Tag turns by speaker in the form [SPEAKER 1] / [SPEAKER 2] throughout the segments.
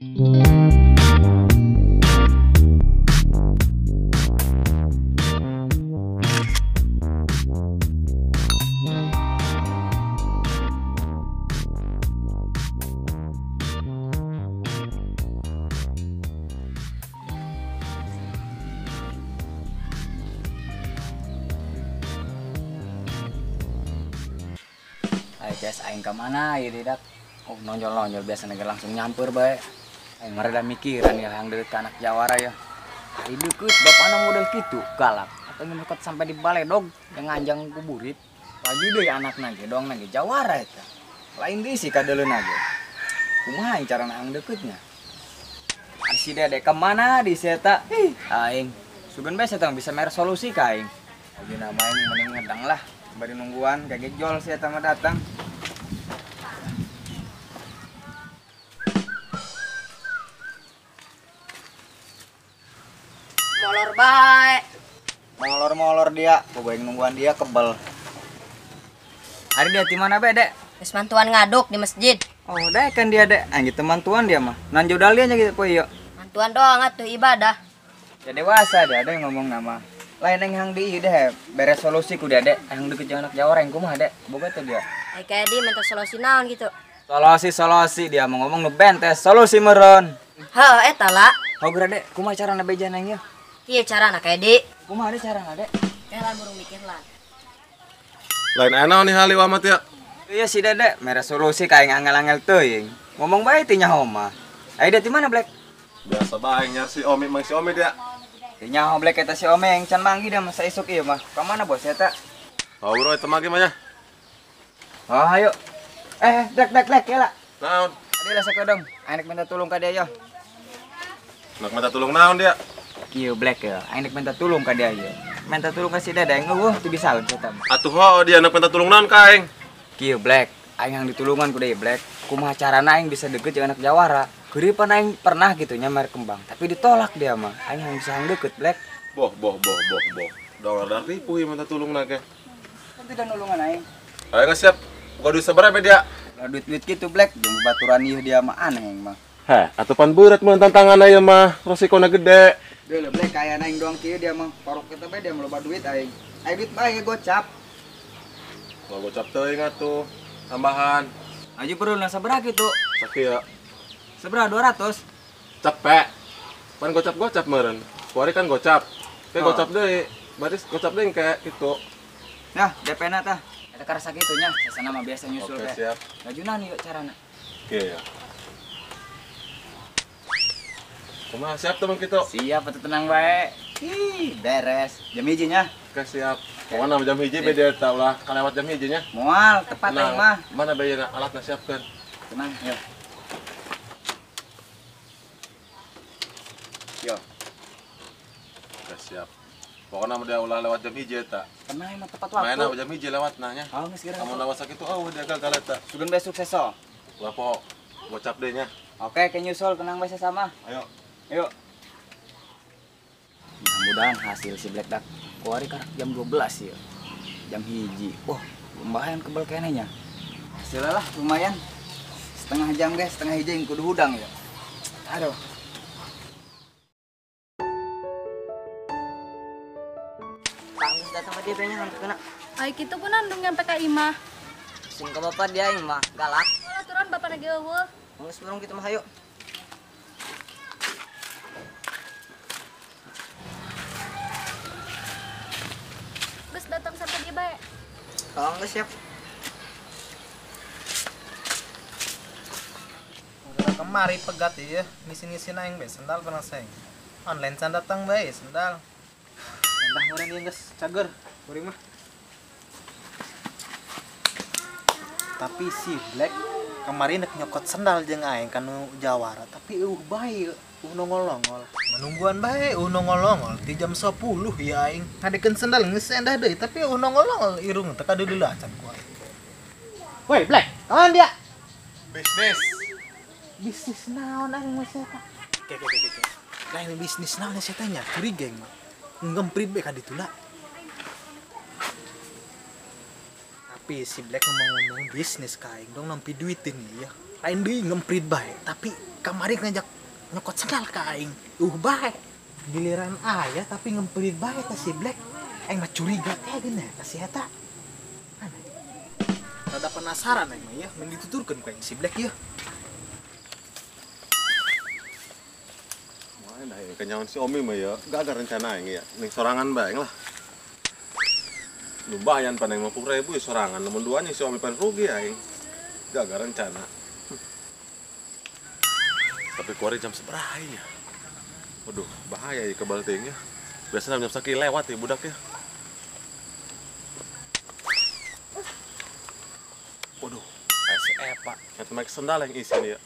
[SPEAKER 1] Ayo guys, aing kemana ya tidak? Oh nonjol biasa negara langsung nyamper bae. Aing mereda mikiran ya yang deket ke anak Jawara ya. Hari deket bapakna model gitu galak. Atau ngikut sampai di balai dog yang nganjang kuburit. Lagi deh anak nage dong nage Jawara itu. Lain deh sih kadeleun nage. Kumaha cara nang deketnya? Si dede kemana di seta? Aing. Sugan bae saya bisa mere solusi ka aing. Lagi namain mending ngedang lah. Bari nungguan kaget jol sih mah datang.
[SPEAKER 2] Molor baik.
[SPEAKER 1] Molor dia, gue nungguan dia kebel. Hari dia di mana be, Dek?
[SPEAKER 2] Wis mantuan ngaduk di masjid.
[SPEAKER 1] Oh, Dek kan dia, Dek. Anjir teman tuan dia mah. Nanjau dalianya gitu po yo.
[SPEAKER 2] Mantuan doang atuh ibadah.
[SPEAKER 1] Ya dewasa dia, ada yang ngomong nama. Lain yang di deh, beres solusi ku dia, Dek. Yang deket jeung anak Jawa reng kumaha, Dek? Boga tuh dia.
[SPEAKER 2] Ai kayak di minta solusi naon gitu.
[SPEAKER 1] Solusi dia mau ngomong nu bentes, solusi meureun.
[SPEAKER 2] Heuh eta lah.
[SPEAKER 1] Hogra, Dek, kumaha carana beja nang ieu?
[SPEAKER 2] Kieu carana kayak di.
[SPEAKER 1] Kumaha ada carana, Dek?
[SPEAKER 2] Lan burung mikir lan.
[SPEAKER 3] Lain enak nih hali wamat ya.
[SPEAKER 1] Iya sih, Dek. Mere solusi kayak angel-angel teuing. Ngomong bae ti nyaho mah. Ayo di mana, Black?
[SPEAKER 3] Biasa bae nyar si Omi mang si Omi dia.
[SPEAKER 1] Nyaho Black eta si Omeng can manggi dah masa isuk ieu mah. Ka mana bos eta?
[SPEAKER 3] Oh bro eta mah gimana?
[SPEAKER 1] Oh ayo. Dek ya lah.
[SPEAKER 3] Naon?
[SPEAKER 1] Adi lah sakodong. Aing minta tolong ka dia yo.
[SPEAKER 3] Nak minta tolong naon dia?
[SPEAKER 1] Kieu Black ya. Aing minta tolong ka dia yo. Minta tolong ka si Dadang teu bisaeun eta mah.
[SPEAKER 3] Atuh ho dia nak minta tolong naon ka aing?
[SPEAKER 1] Kieu Black. Aing yang ditulungan ku deui Black. Kumaha carana aing bisa deket jeung anak Jawara? Geripan aing pernah gitu nyamar kembang, tapi ditolak dia mah. Aing yang bisa deket Black.
[SPEAKER 3] Boh. Dolar dari puhi minta tolong nake.
[SPEAKER 1] Kan tidak nulungan aing.
[SPEAKER 3] Ayo nggak siap. Buka duit seberapa dia?
[SPEAKER 1] Lah duit gitu Black, jeung baturan ieu dia mah aneh mah.
[SPEAKER 3] Heh, atuh pan berat mun tantangan aya mah, resikonya gede.
[SPEAKER 1] Deuleuh Black aya aing doang kieu dia mah. Parok kita bae dia loba duit aing. Aing duit bae gocap.
[SPEAKER 3] Kalau gocap teuing atuh tambahan.
[SPEAKER 1] Aju perlu nang sabaraha kitu?
[SPEAKER 3] Sakieu.
[SPEAKER 1] Sabaraha 200?
[SPEAKER 3] Cepek. Pan gocap meureun. Kuari kan gocap. Teh
[SPEAKER 1] Oh.
[SPEAKER 3] gocap deui. Baris gocap deui kayak gitu.
[SPEAKER 1] Nah, DP-na tah. Eta karasa kitu nya, sasana mah biasa nyusul
[SPEAKER 3] Oke,
[SPEAKER 1] we.
[SPEAKER 3] siap.
[SPEAKER 1] Ngajunan yuk carana.
[SPEAKER 3] Oke ya. Kumaha siap teman kita?
[SPEAKER 1] Siap atuh tenang bae. Ih, beres. Jam hiji nya.
[SPEAKER 3] Oke siap. Pokoknya jam hiji beda tau lah. Kalewat jam hiji nya.
[SPEAKER 1] Moal tepat aing mah.
[SPEAKER 3] Mana bayar alatnya siapkan.
[SPEAKER 1] Tenang, yuk. Yo,
[SPEAKER 3] Oke siap. Pokoknya udah ulah lewat jam hiji eta.
[SPEAKER 1] tenang mah tepat waktu.
[SPEAKER 3] Mainnya jam hiji lewat nanya.
[SPEAKER 1] Oh, geus kira.
[SPEAKER 3] Kamu nawas sakitu dia gagal eta.
[SPEAKER 1] Sugan bae sukses so.
[SPEAKER 3] Bapo gocap deh nya.
[SPEAKER 1] Oke, ke nyusul tenang bae sama.
[SPEAKER 3] Ayo.
[SPEAKER 1] Yuk. Mudah-mudahan hasil si Black Duck kuari karak jam 12 ya. Jam hiji. Wah, lumayan kebel kenenya. Hasilnya lah lumayan. Setengah jam guys, setengah hiji yang kudu hudang ya. Aduh.
[SPEAKER 2] Tangis datang sama dia pengen nanti kena.
[SPEAKER 4] Ay kitu pun andung nyampe ka imah.
[SPEAKER 2] Sing ka bapak dia imah galak.
[SPEAKER 4] Aturan bapak nage eueuh.
[SPEAKER 2] Geus burung kitu mah hayu.
[SPEAKER 4] Geus datang sampai dia bae.
[SPEAKER 2] Oh geus siap.
[SPEAKER 5] Kemari pegat ya, ngisi-ngisi naing be sendal pernah sayang. Online can datang bae sendal. Endah meureun ieu geus cager, kuring mah. Tapi si Black kemarin nak nyokot sendal jeung aing kan Jawara, tapi bae nongol-nongol. Menungguan bae nongol-nongol ti jam 10 ya aing. Ngadekeun sendal geus endah deui, tapi nongol-nongol irung teu kadeuleuh acan ku aing. Woi Black, kawan dia?
[SPEAKER 3] Bisnis.
[SPEAKER 5] Bisnis naon aing mah eta? Ke. Lain bisnis naon eta nya? Curiga mah. Ngemprit be ka ditu lah. Tapi si Black ngomong bisnis ka aing dong nampi duitin ya. Lain deui ngemprit bae, tapi kamari ngajak nyokot sendal ka aing. Bae. Giliran ayah tapi ngempelin bae ta si Black. Aing mah curiga teh gini ta si eta. Rada penasaran aing mah ya, mun dituturkeun ku aing si Black ya.
[SPEAKER 3] Mana ya kenyawan si Omi mah ya, gak ada rencana aing ya. Ning sorangan bae lah. Lumayan pan yang 50.000 ya sorangan, namun duanya si Omi pan rugi aing. Gak ada rencana. Tapi kuari jam seberapa ya? Waduh, bahaya ya kebaltingnya. Biasanya jam sakit lewat ya budak ya. Waduh, si Epa, yang temek sendal yang isi nih ya.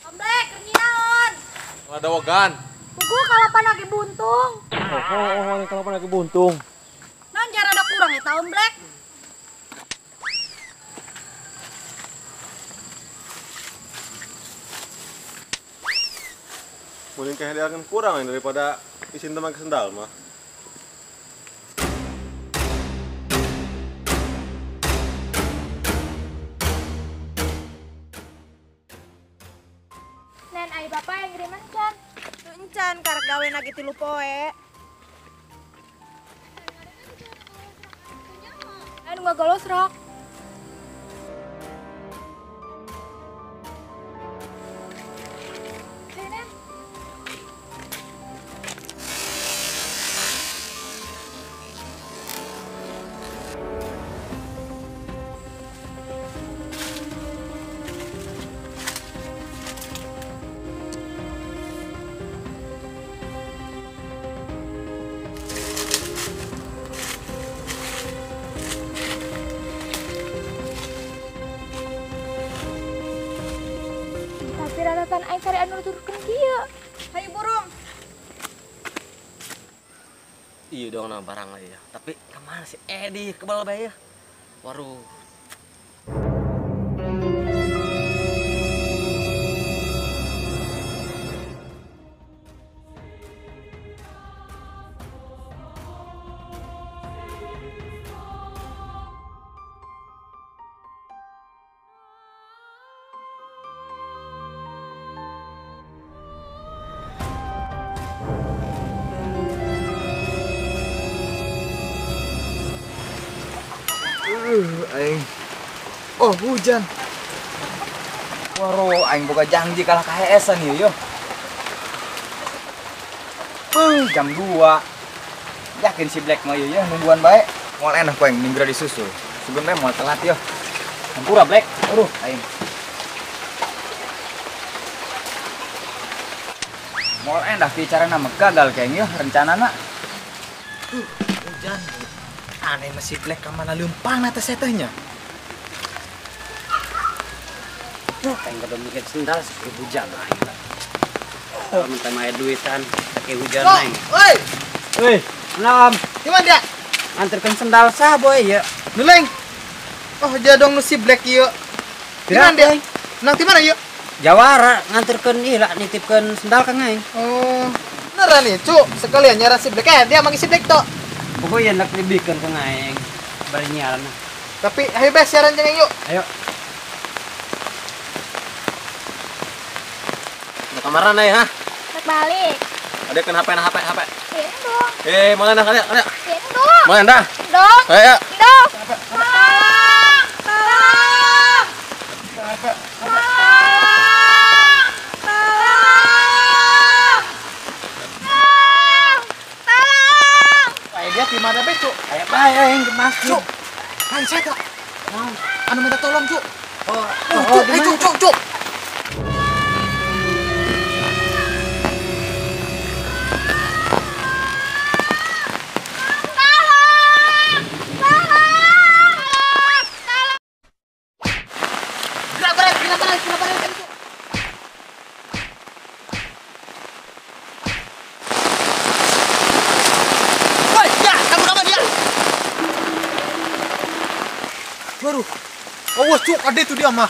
[SPEAKER 4] Om Black, kerniaon.
[SPEAKER 3] Ada wagan.
[SPEAKER 4] Buku kalapan lagi buntung.
[SPEAKER 1] Kalau lagi buntung.
[SPEAKER 4] Non jarang ada kurang ya Om Black.
[SPEAKER 3] Mending kehadiran kurang ya daripada isin temek sendal mah.
[SPEAKER 4] Nen ai bapak yang kirim encan.
[SPEAKER 6] Encan karek gawe lagi 3 poe.
[SPEAKER 4] Anu nggak golos rok. Nen. Tapi raratan aing kari anu turunkeun kieu.
[SPEAKER 6] Hayu burung.
[SPEAKER 2] Iya dong nah barang lah ya. Tapi kemana si Edi kebal bae ya? Waduh.
[SPEAKER 1] Aing. Oh, hujan. Waro, aing boga janji kalah KHS-an ieu yo. Jam 2. Yakin si Black mah ieu ya nungguan bae. Moal enak ku aing ninggura disusul. Sugeun bae moal telat yo. Hampura Black. Aduh, aing. Moal enak bicarana mah gagal kayaknya rencanana.
[SPEAKER 5] Hujan. Aneh masih Black ka mana leumpang atas etahnya.
[SPEAKER 2] Aing kada mikir sendal seperti hujan aing. Minta mae duitan pakai hujan aing.
[SPEAKER 5] Oi,
[SPEAKER 1] Weh, naam.
[SPEAKER 5] di mana dia?
[SPEAKER 2] Anterkeun sendal sah boy ya.
[SPEAKER 5] Nuleng. Oh, jadong nu si Black ieu. Di mana dia? Nang di mana ieu?
[SPEAKER 2] Jawara nganterkeun ieu lah nitipkeun sendal kang aing.
[SPEAKER 5] Oh, beneran nih, Cuk. Sekalian nyara si Black. Dia manggil si Black tok.
[SPEAKER 2] Pokoknya nak dibikeun kang aing. Bari nyaran.
[SPEAKER 5] Tapi ayo bes siaran jeung yuk.
[SPEAKER 2] Ayo. Ke kamar na ya.
[SPEAKER 4] Rek balik.
[SPEAKER 3] Ada kan HP.
[SPEAKER 4] Sini dong.
[SPEAKER 3] Mana dah ada.
[SPEAKER 4] Sini dong.
[SPEAKER 3] Mana dah?
[SPEAKER 4] Dong.
[SPEAKER 3] Ayo.
[SPEAKER 4] Dong. Tolong. Tolong.
[SPEAKER 5] Ayo dia di mana bes, Cuk?
[SPEAKER 2] Ayo bae aing ke masjid.
[SPEAKER 5] Cuk. Ayo saya tak. Anu minta tolong, Cuk.
[SPEAKER 2] Oh,
[SPEAKER 5] Cuk, ayo Cuk. Baru. Awas Cuk, ada itu dia mah.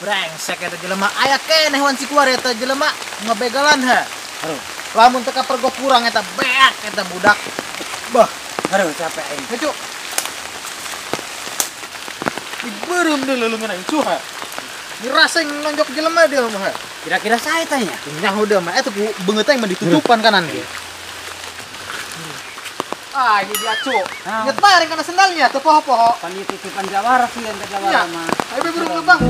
[SPEAKER 5] Brengsek eta jelema. Aya keneh wan si kuar eta jelema ngabegalan ha. Lamun teka pergo kurang eta beak eta budak. Bah,
[SPEAKER 2] aduh capek aing.
[SPEAKER 5] Ayo Cuk. Dibeureum deui leulungan aing Cuk ha. Dirasa yang nonjok jelema dia mah.
[SPEAKER 2] Kira-kira saya tanya.
[SPEAKER 5] Nya udah mah eta ku beungeut aing mah ditutupan kanan ge. Ah, ini dia cuk. Ingat bayar yang kena sendalnya teu poho-poho.
[SPEAKER 2] Pan titipan Jawara sih yang ke
[SPEAKER 5] Ya.
[SPEAKER 2] Jawara mah.
[SPEAKER 5] Ayo be burung Bang.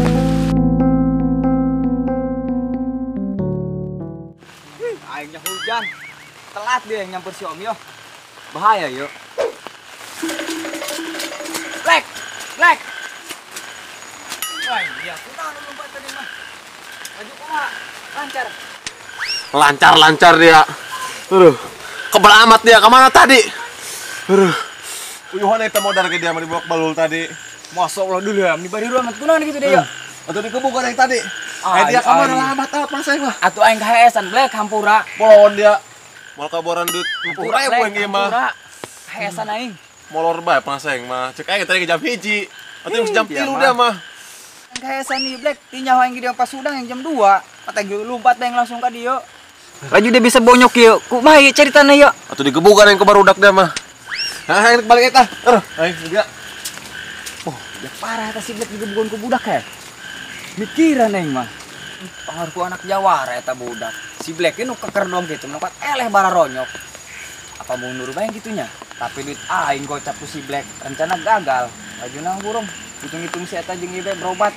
[SPEAKER 1] Aingnya hujan. Telat dia yang nyamper si Om yo. Bahaya yo. Black, Black. Wah, iya, kunaon lompat tadi mah. Maju kumaha? Lancar.
[SPEAKER 3] Lancar dia. Aduh, kebal amat dia. Kemana tadi? Aduh, uyuhan itu modal ke dia mau dibawa balul tadi.
[SPEAKER 1] Masya Allah dulu ya, di bari ruang kunaon gitu deh yo.
[SPEAKER 3] Atau dikebukan yang tadi.
[SPEAKER 1] Ah,
[SPEAKER 3] Dia kemana
[SPEAKER 1] iya.
[SPEAKER 3] lambat amat mas saya mah.
[SPEAKER 1] Atuh aing kahesan Black hampura.
[SPEAKER 3] Polon dia. Mau kaboran duit. Hampura ya
[SPEAKER 1] Black,
[SPEAKER 3] poin ge mah.
[SPEAKER 1] hampura. Kahesan aing.
[SPEAKER 3] Molor bae mas saya mah. Cek aja tadi ke jam 1. Atau jam 3
[SPEAKER 1] Iya,
[SPEAKER 3] dia mah.
[SPEAKER 1] Kahesan nih Black, tinyawa yang di pas sudang yang jam 2. Kata gue lompat yang langsung ka dieu. Laju dia bisa bonyok yuk. Kumaha ieu caritana yuk?
[SPEAKER 3] Atau dikebukan yang ke barudak dia mah. Nah, yang balik eta. Aing juga.
[SPEAKER 1] Ya parah eta si Black digebukeun ku budak ya. Mikiran aing mah. Pengaruh ku anak Jawara eta budak. Si Black nu keker dong gitu, menopat eleh bara ronyok. Apa mundur bae gitunya? Tapi duit aing gocap ku si Black, rencana gagal. Laju nang burung, hitung-hitung si eta jeung ieu berobat.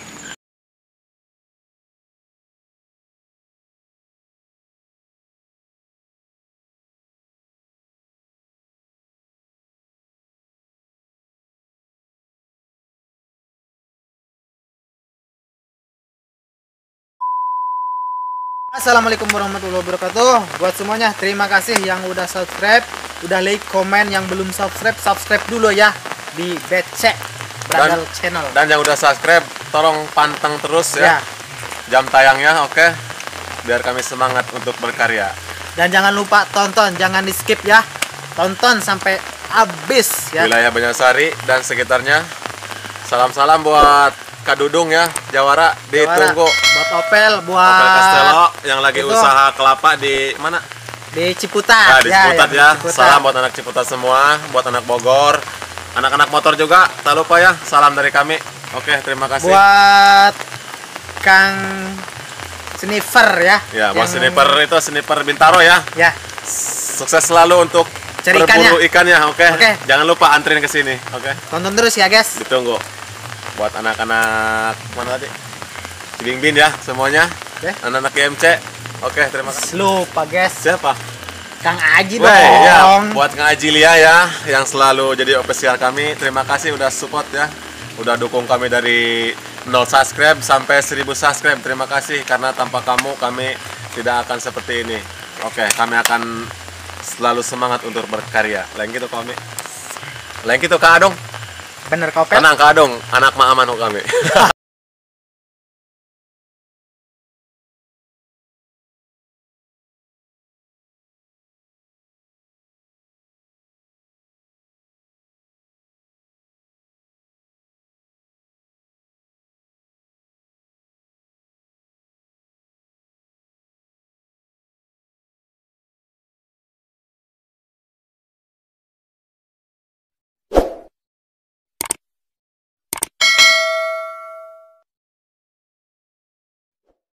[SPEAKER 5] Assalamualaikum warahmatullahi wabarakatuh. Buat semuanya terima kasih yang udah subscribe, udah like, komen. Yang belum subscribe, subscribe dulu ya di BC Brandal Channel.
[SPEAKER 3] Dan yang udah subscribe, tolong panteng terus
[SPEAKER 5] Ya.
[SPEAKER 3] ya. Jam tayangnya, oke. Biar kami semangat untuk berkarya.
[SPEAKER 5] Dan jangan lupa tonton, jangan di skip ya. Tonton sampai habis ya.
[SPEAKER 3] Wilayah Banyarsari dan sekitarnya. Salam-salam buat Kak Dudung ya, Jawara ditunggu.
[SPEAKER 5] Buat Opel, buat
[SPEAKER 3] Opel Castello yang lagi
[SPEAKER 5] itu.
[SPEAKER 3] usaha kelapa di mana?
[SPEAKER 5] di Ciputat.
[SPEAKER 3] Nah, di Ciputat ya.
[SPEAKER 5] yang di Ciputat.
[SPEAKER 3] Salam buat anak Ciputat semua, buat anak Bogor, anak-anak motor juga. Tak lupa ya, salam dari kami. Oke, terima kasih.
[SPEAKER 5] Buat Kang Sniper ya.
[SPEAKER 3] Ya, buat
[SPEAKER 5] yang-
[SPEAKER 3] sniper itu sniper Bintaro ya.
[SPEAKER 5] Ya,
[SPEAKER 3] Sukses selalu untuk
[SPEAKER 5] Cari
[SPEAKER 3] berburu ikannya, oke?
[SPEAKER 5] Oke.
[SPEAKER 3] Jangan lupa anterin ke sini, oke?
[SPEAKER 5] tonton terus ya guys.
[SPEAKER 3] Ditunggu. Buat anak-anak mana tadi? Cibingbin ya semuanya.
[SPEAKER 5] Oke.
[SPEAKER 3] Anak-anak IMC. Oke, terima kasih.
[SPEAKER 5] Lupa guys,
[SPEAKER 3] Siapa?
[SPEAKER 5] Kang Aji
[SPEAKER 3] Wey, ya,
[SPEAKER 5] dong.
[SPEAKER 3] buat Kang Ajilia ya yang selalu jadi official kami. Terima kasih udah support ya. Udah dukung kami dari 0 subscribe sampai 1000 subscribe. Terima kasih karena tanpa kamu kami tidak akan seperti ini. Oke, kami akan selalu semangat untuk berkarya. Lain gitu kami. Lain gitu Kak Adong.
[SPEAKER 5] Bener Kopel.
[SPEAKER 3] Tenang Kak Adong, anak ma amanu kami.